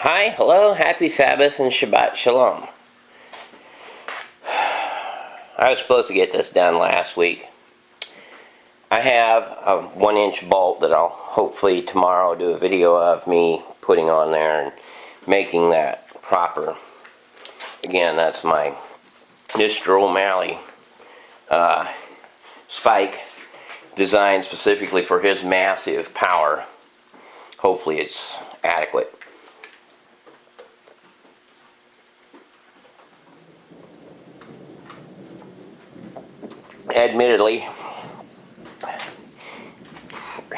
Hi, hello, happy Sabbath and Shabbat Shalom. I was supposed to get this done last week. I have a 1-inch bolt that I'll hopefully tomorrow do a video of me putting on there and making that proper. Again, that's my Mr. O'Malley spike designed specifically for his massive power. Hopefully it's adequate. Admittedly,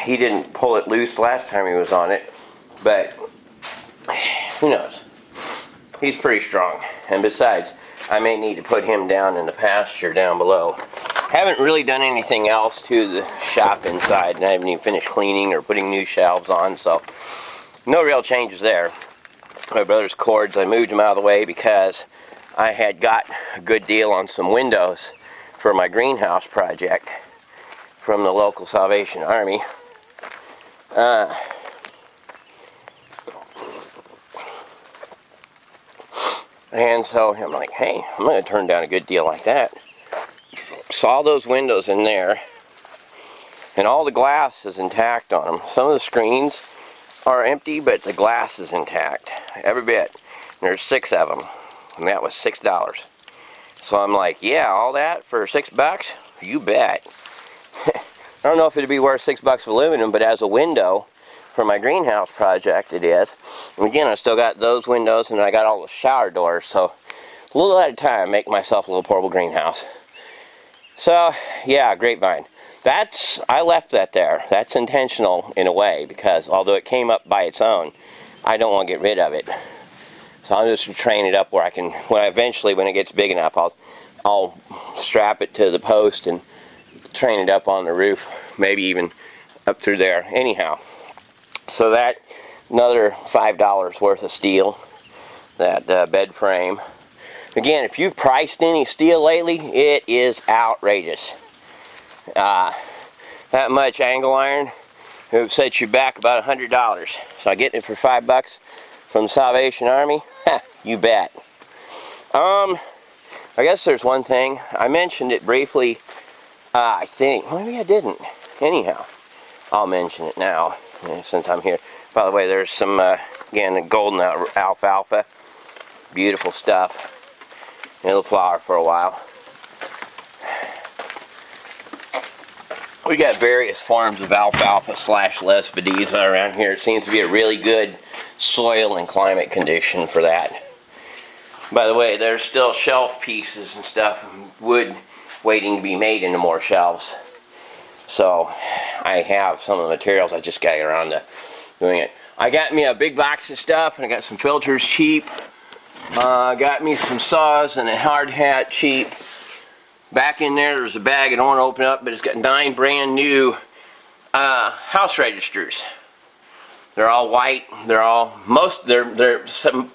he didn't pull it loose last time he was on it, but who knows? He's pretty strong. And besides, I may need to put him down in the pasture down below. Haven't really done anything else to the shop inside, and I haven't even finished cleaning or putting new shelves on, so no real changes there. My brother's cords, I moved them out of the way because I had got a good deal on some windows for my greenhouse project from the local Salvation Army. And so I'm like, hey, I'm going to turn down a good deal like that. Saw those windows in there, and all the glass is intact on them. Some of the screens are empty, but the glass is intact, every bit. And there's 6 of them, and that was $6. So I'm like, yeah, all that for $6? You bet. I don't know if it'd be worth $6 of aluminum, but as a window for my greenhouse project it is. And again, I still got those windows, and I got all the shower doors, so a little at a time make myself a little portable greenhouse. So yeah, grapevine. I left that there. That's intentional in a way, because although it came up by its own, I don't want to get rid of it. So I'm just train it up where I can, eventually when it gets big enough, I'll strap it to the post and train it up on the roof, maybe even up through there. Anyhow, so that, another $5 worth of steel, that bed frame. Again, if you've priced any steel lately, it is outrageous. That much angle iron, it would set you back about $100. So I get it for $5 from the Salvation Army. You bet. I guess there's one thing. I mentioned it briefly. I think maybe I didn't. Anyhow, I'll mention it now since I'm here. By the way, there's some again the golden alfalfa. Beautiful stuff. It'll flower for a while. We got various forms of alfalfa / Lesbedeza around here. It seems to be a really good soil and climate condition for that. By the way, there's still shelf pieces and stuff, wood waiting to be made into more shelves. So I have some of the materials, I just got to get around to doing it. I got me a big box of stuff, and I got some filters cheap. Got me some saws and a hard hat cheap. Back in there's a bag I don't want to open up, but it's got 9 brand new house registers. They're all white. They're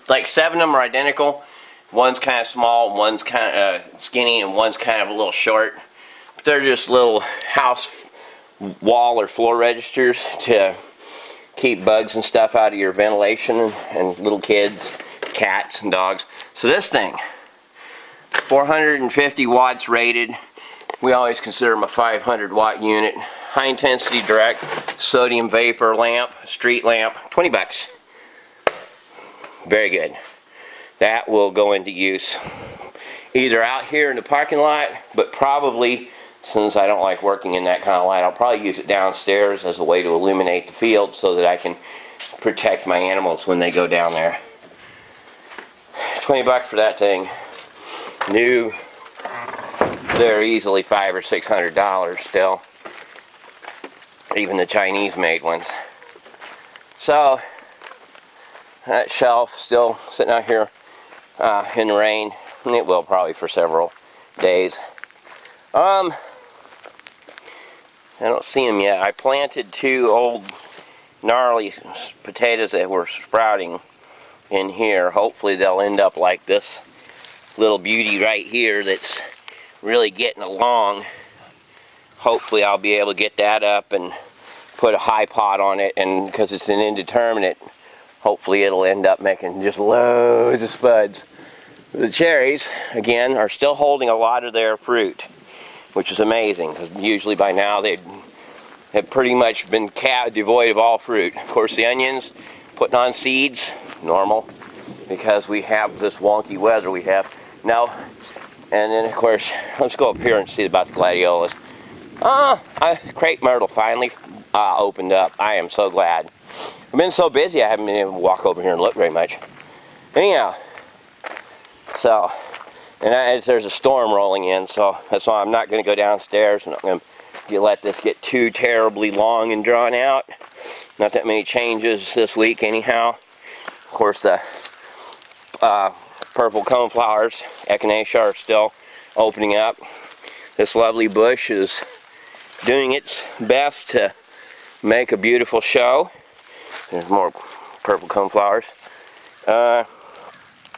like 7 of them are identical. One's kind of small, one's kind of skinny, and one's kind of a little short. But they're just little house wall or floor registers to keep bugs and stuff out of your ventilation, and little kids, cats and dogs. So this thing, 450 watts rated. We always consider them a 500 watt unit. High intensity direct sodium vapor lamp, street lamp, $20. Very good. That will go into use either out here in the parking lot, but probably, since I don't like working in that kind of light, I'll probably use it downstairs as a way to illuminate the field so that I can protect my animals when they go down there. $20 for that thing. New. They're easily $500 or $600 still. Even the Chinese made ones. So that shelf still sitting out here in the rain, and it will probably for several days. I don't see them yet. I planted 2 old gnarly potatoes that were sprouting in here. Hopefully they'll end up like this little beauty right here that's really getting along. Hopefully I'll be able to get that up and put a high pot on it, and because it's an indeterminate, hopefully it'll end up making just loads of spuds. The cherries, again, are still holding a lot of their fruit, which is amazing, because usually by now they'd have pretty much been devoid of all fruit. Of course, the onions, putting on seeds, normal, because we have this wonky weather we have now. And then, of course, let's go up here and see about the gladiolas. Crepe myrtle finally opened up. I am so glad. I've been so busy I haven't been able to walk over here and look very much. Anyhow, so, and there's a storm rolling in, so that's why I'm not going to go downstairs. I'm not going to let this get too terribly long and drawn out. Not that many changes this week anyhow. Of course, the purple coneflowers, echinacea, are still opening up. This lovely bush is doing its best to make a beautiful show. There's more purple coneflowers.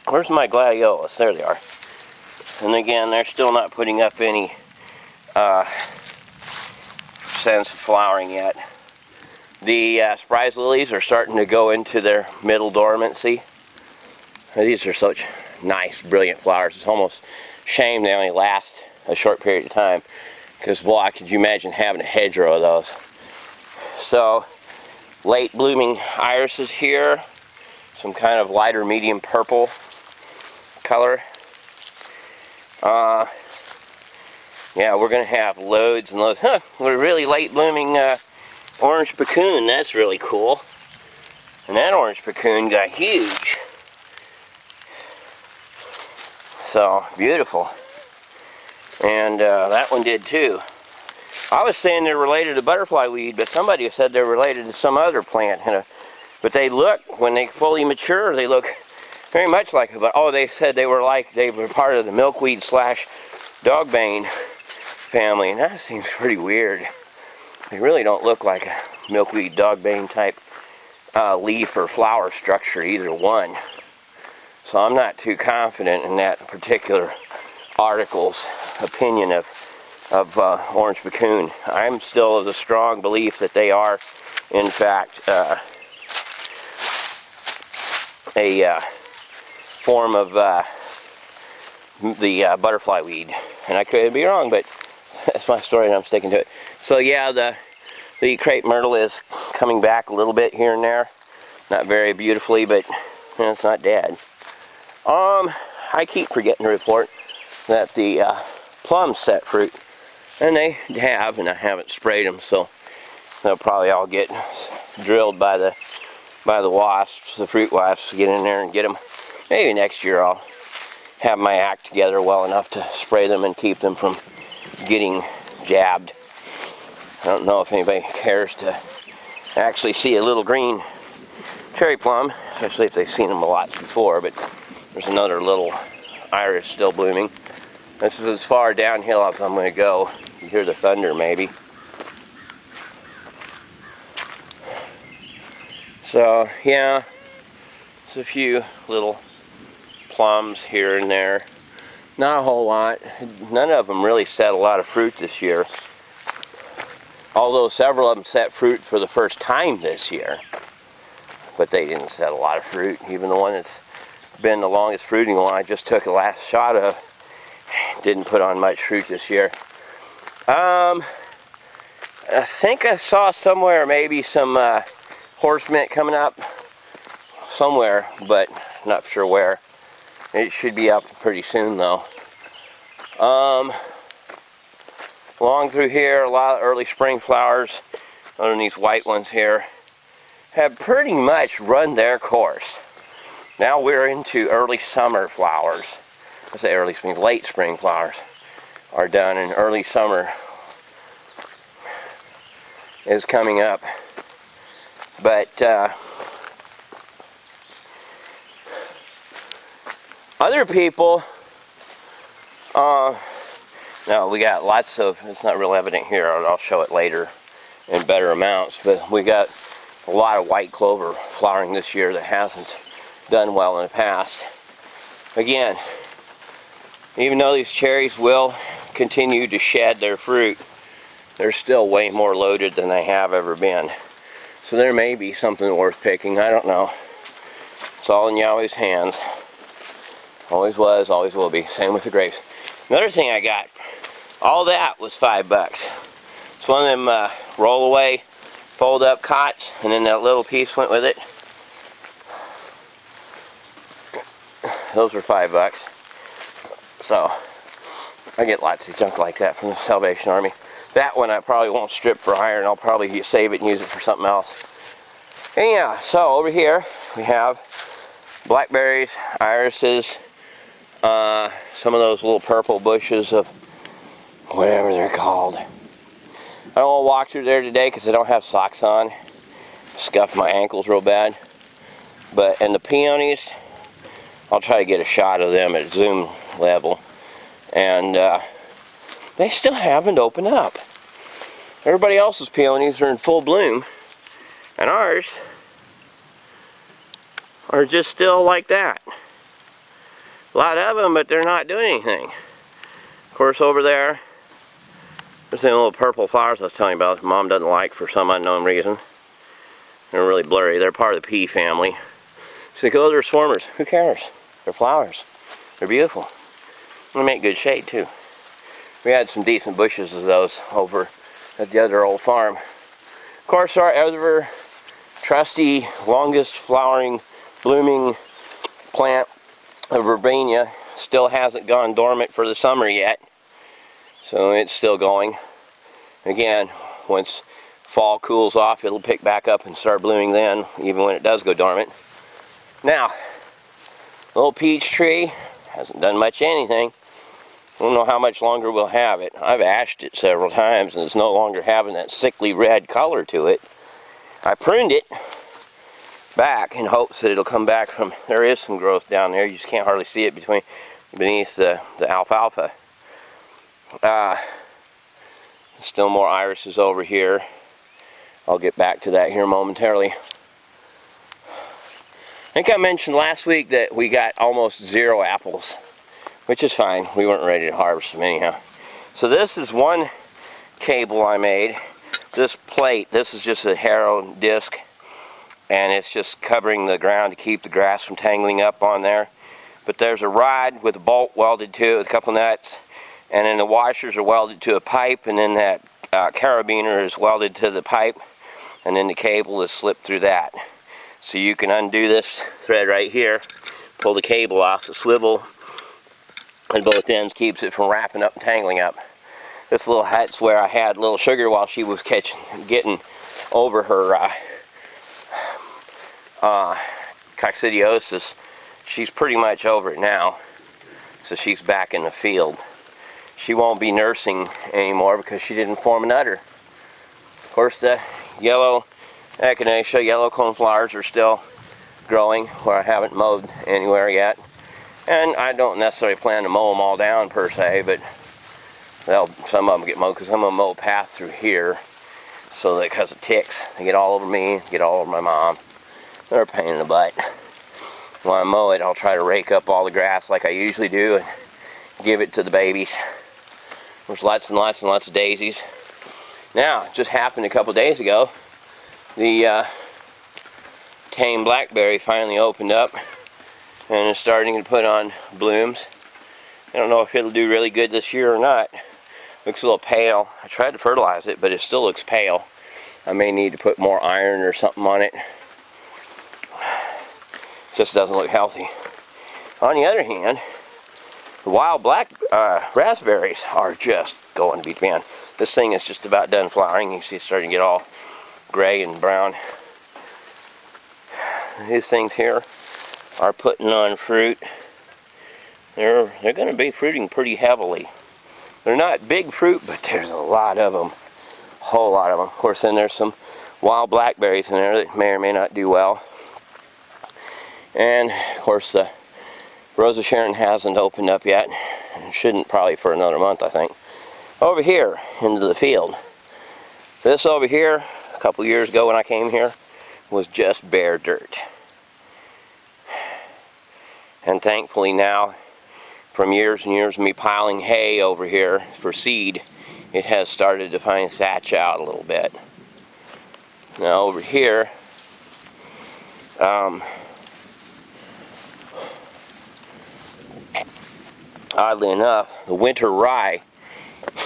Where's my gladiolas? There they are. And again, they're still not putting up any sense of flowering yet. The surprise lilies are starting to go into their middle dormancy. These are such nice, brilliant flowers. It's almost a shame they only last a short period of time, because boy, could you imagine having a hedgerow of those. So, late blooming irises here, some kind of lighter medium purple color. Yeah, we're going to have loads and loads. We're really late blooming orange puccoon. That's really cool. And that orange puccoon got huge. So, beautiful. And that one did too. I was saying they're related to butterfly weed, but somebody said they're related to some other plant. But they look, when they fully mature, they look very much like it. But oh, they said they were part of the milkweed / dogbane family, and that seems pretty weird. They really don't look like a milkweed dogbane type leaf or flower structure, either one. So I'm not too confident in that particular article's opinion of orange puccoon. I'm still of the strong belief that they are, in fact, a form of the butterfly weed. And I could be wrong, but that's my story and I'm sticking to it. So yeah, the crepe myrtle is coming back a little bit here and there. Not very beautifully, but it's not dead. I keep forgetting to report that the plums set fruit. And they have, and I haven't sprayed them, so they'll probably all get drilled by the wasps, the fruit wasps, get in there and get them. Maybe next year I'll have my act together well enough to spray them and keep them from getting jabbed. I don't know if anybody cares to actually see a little green cherry plum, especially if they've seen them a lot before, but there's another little iris still blooming. This is as far downhill as I'm going to go. You hear the thunder maybe. So yeah, there's a few little plums here and there. Not a whole lot. None of them really set a lot of fruit this year. Although several of them set fruit for the first time this year. But they didn't set a lot of fruit. Even the one that's been the longest fruiting one I just took the last shot of didn't put on much fruit this year. I think I saw somewhere maybe some horse mint coming up somewhere, but not sure where. It should be up pretty soon though. Along through here, a lot of early spring flowers, other than these white ones here, have pretty much run their course. Now we're into early summer flowers. I say early spring, late spring flowers are done, and early summer is coming up. But other people, now we got lots of, it's not real evident here, I'll show it later in better amounts, but we got a lot of white clover flowering this year that hasn't done well in the past. Again, even though these cherries will continue to shed their fruit, they're still way more loaded than they have ever been. So there may be something worth picking, I don't know. It's all in Yahweh's hands. Always was, always will be. Same with the grapes. Another thing I got, all that was $5. It's one of them roll away, fold up cots, and then that little piece went with it. Those were $5. So I get lots of junk like that from the Salvation Army. That one I probably won't strip for iron. I'll probably save it and use it for something else. Anyhow, so over here we have blackberries, irises, some of those little purple bushes of whatever they're called. I don't want to walk through there today because I don't have socks on. Scuffed my ankles real bad. And the peonies, I'll try to get a shot of them at zoom level. And they still haven't opened up. Everybody else's peonies are in full bloom. And ours are just still like that. A lot of them, but they're not doing anything. Of course, over there, there's the little purple flowers I was telling you about that Mom doesn't like for some unknown reason. They're really blurry. They're part of the pea family. So those are swarmers. Who cares? They're flowers. They're beautiful. They make good shade too. We had some decent bushes of those over at the other old farm. Of course, our ever trusty, longest flowering, blooming plant of verbena still hasn't gone dormant for the summer yet. So it's still going. Again, once fall cools off, it'll pick back up and start blooming then, even when it does go dormant. Now, little peach tree hasn't done much anything. I don't know how much longer we'll have it. I've ashed it several times and it's no longer having that sickly red color to it. I pruned it back in hopes that it'll come back from, there is some growth down there, you just can't hardly see it beneath the alfalfa. Still more irises over here. I'll get back to that here momentarily. I think I mentioned last week that we got almost 0 apples, which is fine. We weren't ready to harvest them anyhow. So this is one cable I made. This plate, this is just a harrow disc, and it's just covering the ground to keep the grass from tangling up on there. But there's a rod with a bolt welded to it with a couple nuts, and then the washers are welded to a pipe, and then that carabiner is welded to the pipe, and then the cable is slipped through that. So you can undo this thread right here, pull the cable off, the swivel at both ends keeps it from wrapping up and tangling up. This little hut's where I had little Sugar while she was getting over her coccidiosis. She's pretty much over it now, so she's back in the field. She won't be nursing anymore because she didn't form an udder. Of course, the yellow echinacea, yellow coneflowers are still growing where I haven't mowed anywhere yet. And I don't necessarily plan to mow them all down per se, but some of them get mowed because I'm going to mow a path through here so that because of ticks, they get all over me, get all over my mom. They're a pain in the butt. When I mow it, I'll try to rake up all the grass like I usually do and give it to the babies. There's lots and lots and lots of daisies. Now, it just happened a couple days ago. The tame blackberry finally opened up and is starting to put on blooms. I don't know if it'll do really good this year or not. Looks a little pale. I tried to fertilize it, but it still looks pale. I may need to put more iron or something on it. Just doesn't look healthy. On the other hand, the wild black raspberries are just going to be man. This thing is just about done flowering. You see it's starting to get all gray and brown. These things here are putting on fruit. They're going to be fruiting pretty heavily. They're not big fruit, but there's a lot of them. A whole lot of them. Of course, then there's some wild blackberries in there that may or may not do well. And, of course, the Rose of Sharon hasn't opened up yet. It shouldn't probably for another month, I think. Over here, into the field. This over here, a couple years ago when I came here, was just bare dirt. And thankfully now, from years and years of me piling hay over here for seed, it has started to finally thatch out a little bit. Now over here, oddly enough, the winter rye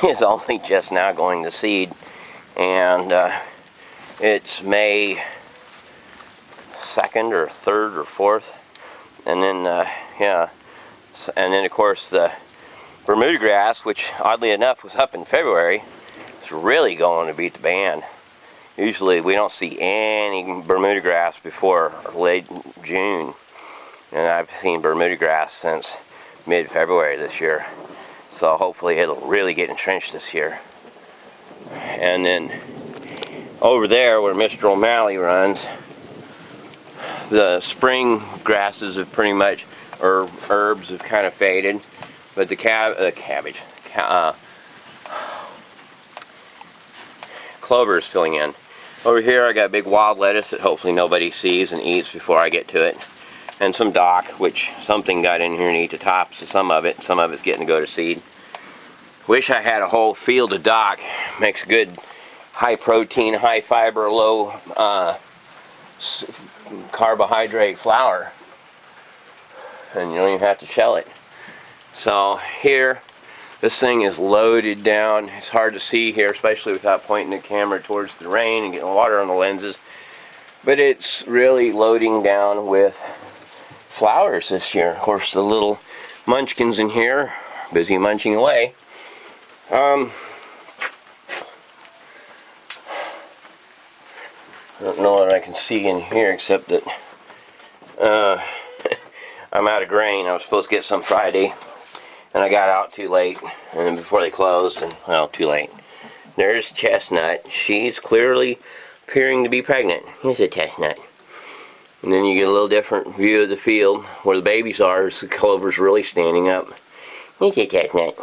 is only just now going to seed, and it's May 2nd or 3rd or 4th, and then yeah, and then of course the Bermuda grass, which oddly enough was up in February, is really going to beat the band. Usually we don't see any Bermuda grass before late June, and I've seen Bermuda grass since mid-February this year. So hopefully it'll really get entrenched this year. And then over there where Mr. O'Malley runs, the spring grasses have pretty much, or herbs have kind of faded, but the clover is filling in. Over here I got a big wild lettuce that hopefully nobody sees and eats before I get to it. And some dock, which something got in here and ate the tops of some of it. Some of it's getting to go to seed. Wish I had a whole field of dock. Makes good high protein, high fiber, low carbohydrate flour. And you don't even have to shell it. So here, this thing is loaded down. It's hard to see here, especially without pointing the camera towards the rain and getting water on the lenses. But it's really loading down with flowers this year. Of course, the little munchkins in here, busy munching away. I don't know what I can see in here except that I'm out of grain. I was supposed to get some Friday, and I got out too late, and before they closed, and well, too late. There's Chestnut. She's clearly appearing to be pregnant. Here's a chestnut. And then you get a little different view of the field where the babies are. The clover's really standing up. Here's a chestnut.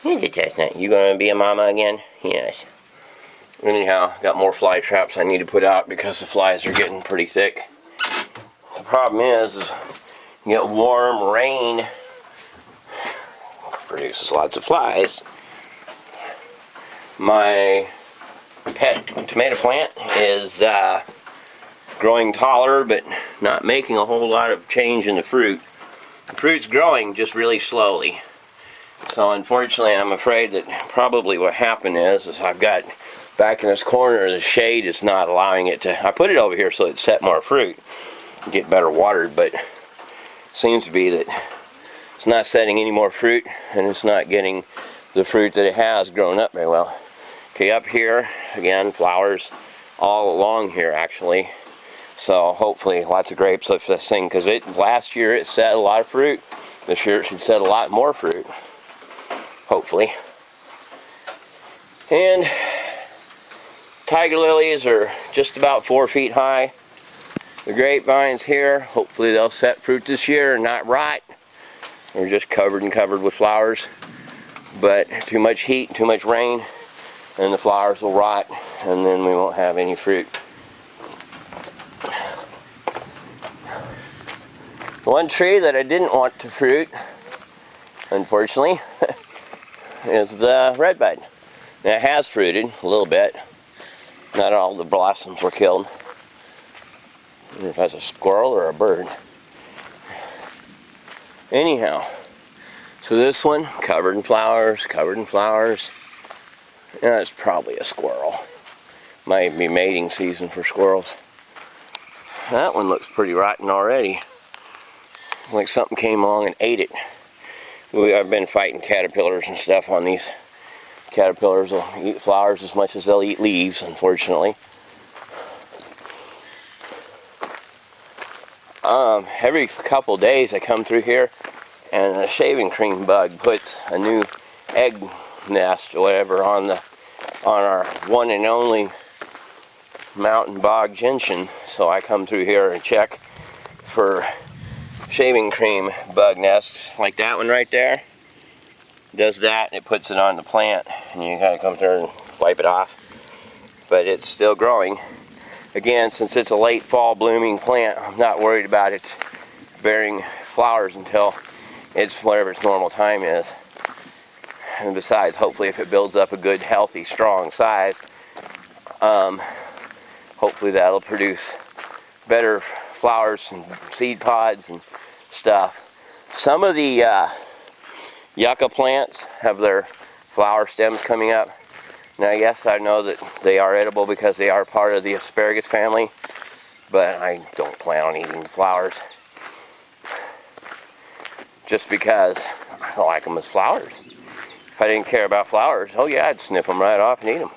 Here's a chestnut. You gonna be a mama again? Yes. Anyhow, got more fly traps I need to put out because the flies are getting pretty thick. The problem is you get warm rain, produces lots of flies. My pet tomato plant is growing taller, but not making a whole lot of change in the fruit. The fruit's growing just really slowly. So unfortunately, I'm afraid that probably what happened is I've got back in this corner, the shade is not allowing it to. I put it over here so it set more fruit, get better watered, but it seems to be that it's not setting any more fruit, and it's not getting the fruit that it has grown up very well. Okay, up here again, flowers all along here actually. So hopefully lots of grapes of this thing, because last year it set a lot of fruit. This year it should set a lot more fruit, hopefully. And tiger lilies are just about 4 feet high. The grapevines here, hopefully they'll set fruit this year and not rot. They're just covered with flowers. But too much heat, too much rain, and the flowers will rot, and then we won't have any fruit. One tree that I didn't want to fruit, unfortunately, is the redbud. And it has fruited a little bit. Not all the blossoms were killed. I don't know if that's a squirrel or a bird. Anyhow, so this one, covered in flowers, covered in flowers. Yeah, it's probably a squirrel. Might be mating season for squirrels. That one looks pretty rotten already. Like something came along and ate it. I've been fighting caterpillars and stuff on these. Caterpillars will eat flowers as much as they'll eat leaves, unfortunately. Every couple days I come through here and a shaving cream bug puts a new egg nest or whatever on our one and only mountain bog gentian. So I come through here and check for shaving cream bug nests, like that one right there. Does that, and it puts it on the plant, and you kind of come through and wipe it off. But it's still growing. Again, since it's a late fall blooming plant, I'm not worried about it bearing flowers until it's whatever its normal time is. And besides, hopefully if it builds up a good, healthy, strong size, hopefully that'll produce better flowers and seed pods and stuff. Some of the yucca plants have their flower stems coming up. Now, yes, I know that they are edible because they are part of the asparagus family, but I don't plan on eating the flowers just because I don't like them as flowers. If I didn't care about flowers, oh yeah, I'd snip them right off and eat them.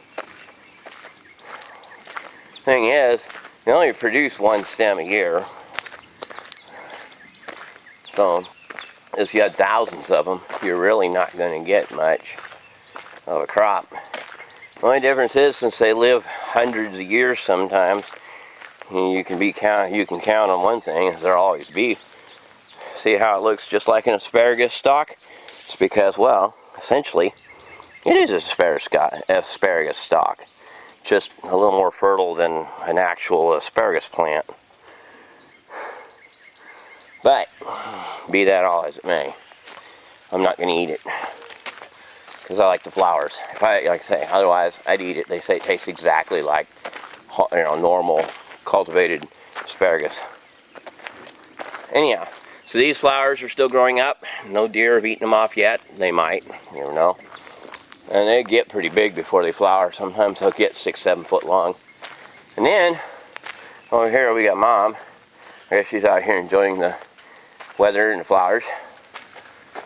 Thing is, they only produce one stem a year. So, if you had thousands of them, you're really not going to get much of a crop. The only difference is, since they live hundreds of years sometimes, you can count on one thing, is there'll always be. See how it looks just like an asparagus stalk? It's because, well, essentially, it is asparagus stalk. Just a little more fertile than an actual asparagus plant. But, be that all as it may, I'm not going to eat it. Because I like the flowers. If I, like I say, otherwise I'd eat it. They say it tastes exactly like, normal cultivated asparagus. Anyhow, so these flowers are still growing up. No deer have eaten them off yet. They might, you never know. And they get pretty big before they flower. Sometimes they'll get 6-7 foot long. And then, over here we got Mom. I guess she's out here enjoying the weather and the flowers.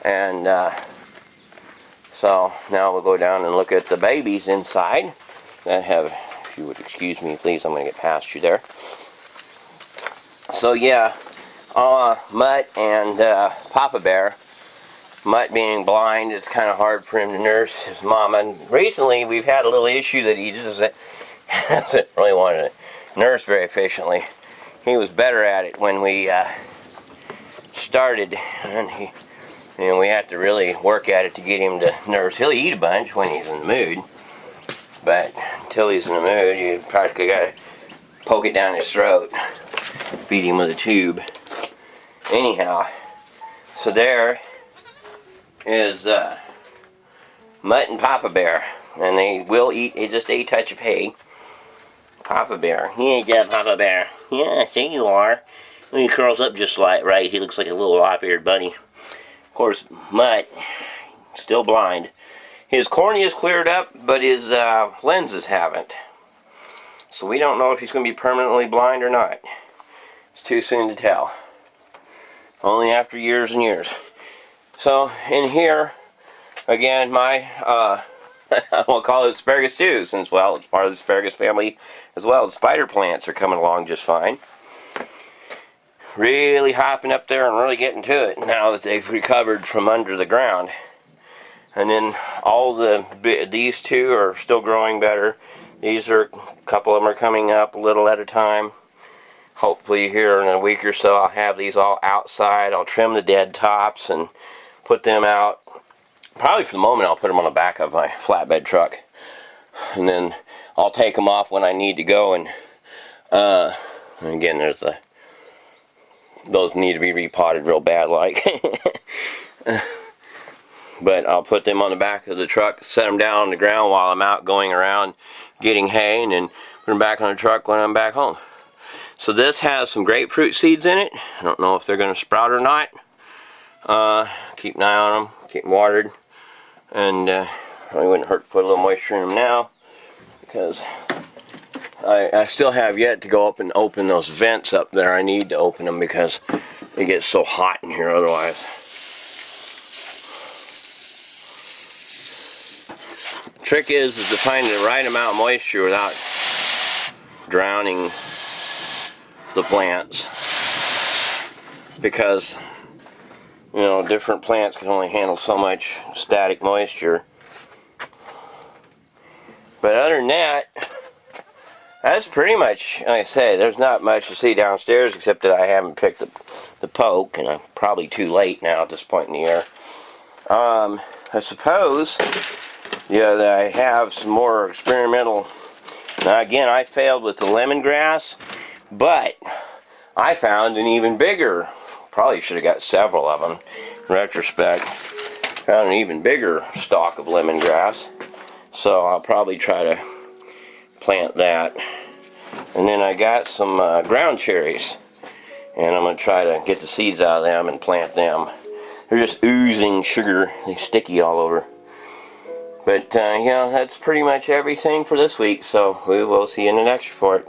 And so now we'll go down and look at the babies inside that have, if you would excuse me please, I'm going to get past you there. So yeah, Mutt and Papa Bear. Mutt being blind, it's kind of hard for him to nurse his mom. And recently we've had a little issue that he doesn't really want to nurse very efficiently. He was better at it when we started, and we have to really work at it to get him to nurse. He'll eat a bunch when he's in the mood, but until he's in the mood, you practically got to poke it down his throat, feed him with a tube. Anyhow, so there is Mutt and Papa Bear, and they will eat just a touch of hay. Papa Bear, he ain't that Papa Bear. Yeah, there you are. When he curls up just like right, he looks like a little lop-eared bunny. Of course, Mutt, still blind. His cornea's cleared up, but his lenses haven't. So we don't know if he's going to be permanently blind or not. It's too soon to tell. Only after years and years. So, in here, again, my, we'll call it asparagus too, since, well, it's part of the asparagus family as well. The spider plants are coming along just fine. Really hopping up there and really getting to it now that they've recovered from under the ground. And then all these two are still growing better. These are, a couple of them are coming up a little at a time. Hopefully here in a week or so I'll have these all outside. I'll trim the dead tops and put them out. Probably for the moment I'll put them on the back of my flatbed truck. And then I'll take them off when I need to go. And again, those need to be repotted real bad like. But I'll put them on the back of the truck, set them down on the ground while I'm out going around getting hay, and then put them back on the truck when I'm back home. So this has some grapefruit seeds in it. I don't know if they're going to sprout or not. Keep an eye on them, keep them watered, and it wouldn't hurt to put a little moisture in them now, because I still have yet to go up and open those vents up there. I need to open them because it gets so hot in here otherwise. The trick is to find the right amount of moisture without drowning the plants, because different plants can only handle so much static moisture. But other than that, that's pretty much, like I say, there's not much to see downstairs except that I haven't picked the poke, and I'm probably too late now at this point in the year. I suppose that I have some more experimental. Now again, I failed with the lemongrass, but I found an even bigger, probably should have got several of them in retrospect, found an even bigger stalk of lemongrass. So I'll probably try to plant that. And then I got some ground cherries, and I'm going to try to get the seeds out of them and plant them. they're just oozing sugar. They're sticky all over. But yeah, that's pretty much everything for this week. So we will see you in the next report.